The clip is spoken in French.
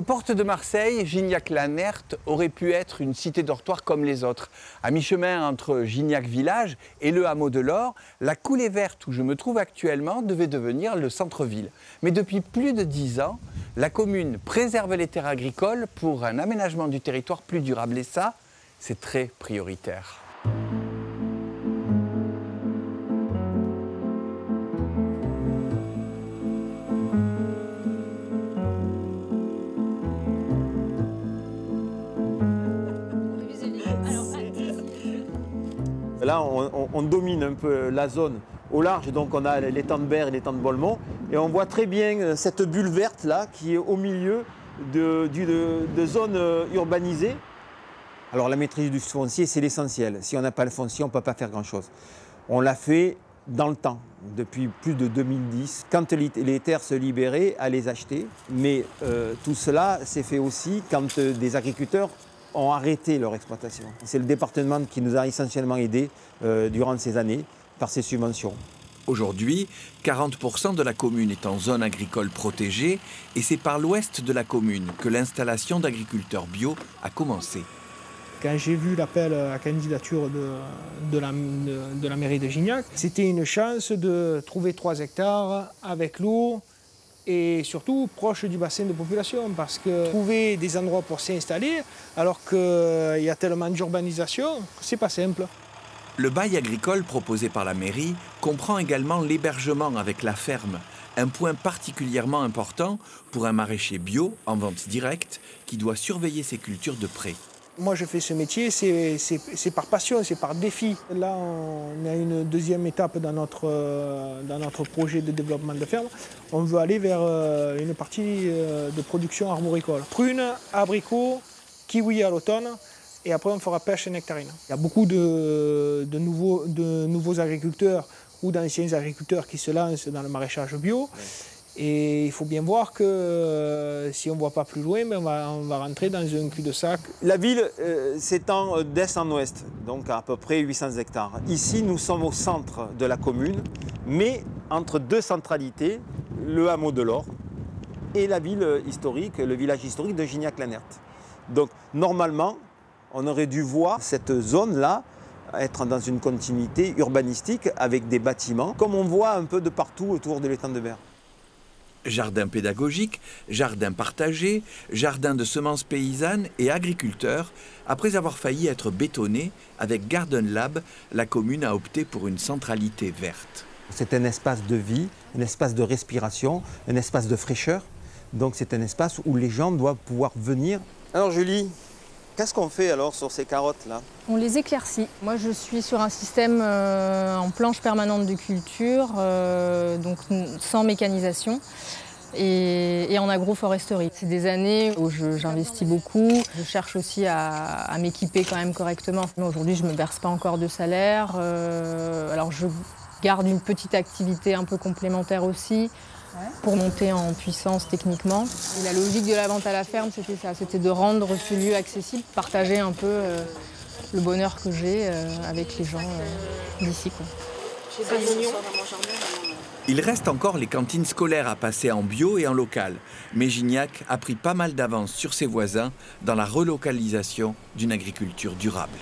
Aux portes de Marseille, Gignac-la-Nerte aurait pu être une cité dortoir comme les autres. À mi-chemin entre Gignac-Village et le hameau de l'Or, la coulée verte où je me trouve actuellement devait devenir le centre-ville. Mais depuis plus de 10 ans, la commune préserve les terres agricoles pour un aménagement du territoire plus durable. Et ça, c'est très prioritaire. Là, on domine un peu la zone au large, donc on a l'étang de Berre et l'étang de Bolmont. Et on voit très bien cette bulle verte là qui est au milieu de zones urbanisées. Alors la maîtrise du foncier, c'est l'essentiel. Si on n'a pas le foncier, on ne peut pas faire grand-chose. On l'a fait dans le temps, depuis plus de 2010, quand les terres se libéraient, à les acheter. Mais tout cela s'est fait aussi quand des agriculteurs ont arrêté leur exploitation. C'est le département qui nous a essentiellement aidés durant ces années par ces subventions. Aujourd'hui, 40% de la commune est en zone agricole protégée et c'est par l'ouest de la commune que l'installation d'agriculteurs bio a commencé. Quand j'ai vu l'appel à candidature de la mairie de Gignac, c'était une chance de trouver 3 hectares avec l'eau et surtout proche du bassin de population, parce que trouver des endroits pour s'installer alors qu'il y a tellement d'urbanisation, c'est pas simple. Le bail agricole proposé par la mairie comprend également l'hébergement avec la ferme, un point particulièrement important pour un maraîcher bio en vente directe qui doit surveiller ses cultures de près. Moi, je fais ce métier, c'est par passion, c'est par défi. Là, on a une deuxième étape dans notre projet de développement de ferme. On veut aller vers une partie de production arboricole. Prunes, abricots, kiwis à l'automne, et après on fera pêche et nectarine. Il y a beaucoup de nouveaux agriculteurs ou d'anciens agriculteurs qui se lancent dans le maraîchage bio. Ouais. Et il faut bien voir que si on ne voit pas plus loin, ben on va rentrer dans un cul-de-sac. La ville s'étend d'est en ouest, donc à peu près 800 hectares. Ici, nous sommes au centre de la commune, mais entre 2 centralités, le hameau de l'Or et la ville historique, le village historique de Gignac-la-Nerte. Donc normalement, on aurait dû voir cette zone-là être dans une continuité urbanistique avec des bâtiments, comme on voit un peu de partout autour de l'étang de Berre. Jardin pédagogique, jardin partagé, jardin de semences paysannes et agriculteurs, après avoir failli être bétonné, avec Garden Lab, la commune a opté pour une centralité verte. C'est un espace de vie, un espace de respiration, un espace de fraîcheur. Donc c'est un espace où les gens doivent pouvoir venir. Alors Julie, qu'est-ce qu'on fait alors sur ces carottes-là? On les éclaircit. Moi, je suis sur un système en planche permanente de culture, donc sans mécanisation, et en agroforesterie. C'est des années où j'investis beaucoup. Je cherche aussi à m'équiper quand même correctement. Aujourd'hui, je ne me verse pas encore de salaire. Alors, je garde une petite activité un peu complémentaire aussi, pour monter en puissance techniquement. Et la logique de la vente à la ferme, c'était ça, c'était de rendre ce lieu accessible, partager un peu le bonheur que j'ai avec les gens d'ici. Il reste encore les cantines scolaires à passer en bio et en local, mais Gignac a pris pas mal d'avance sur ses voisins dans la relocalisation d'une agriculture durable.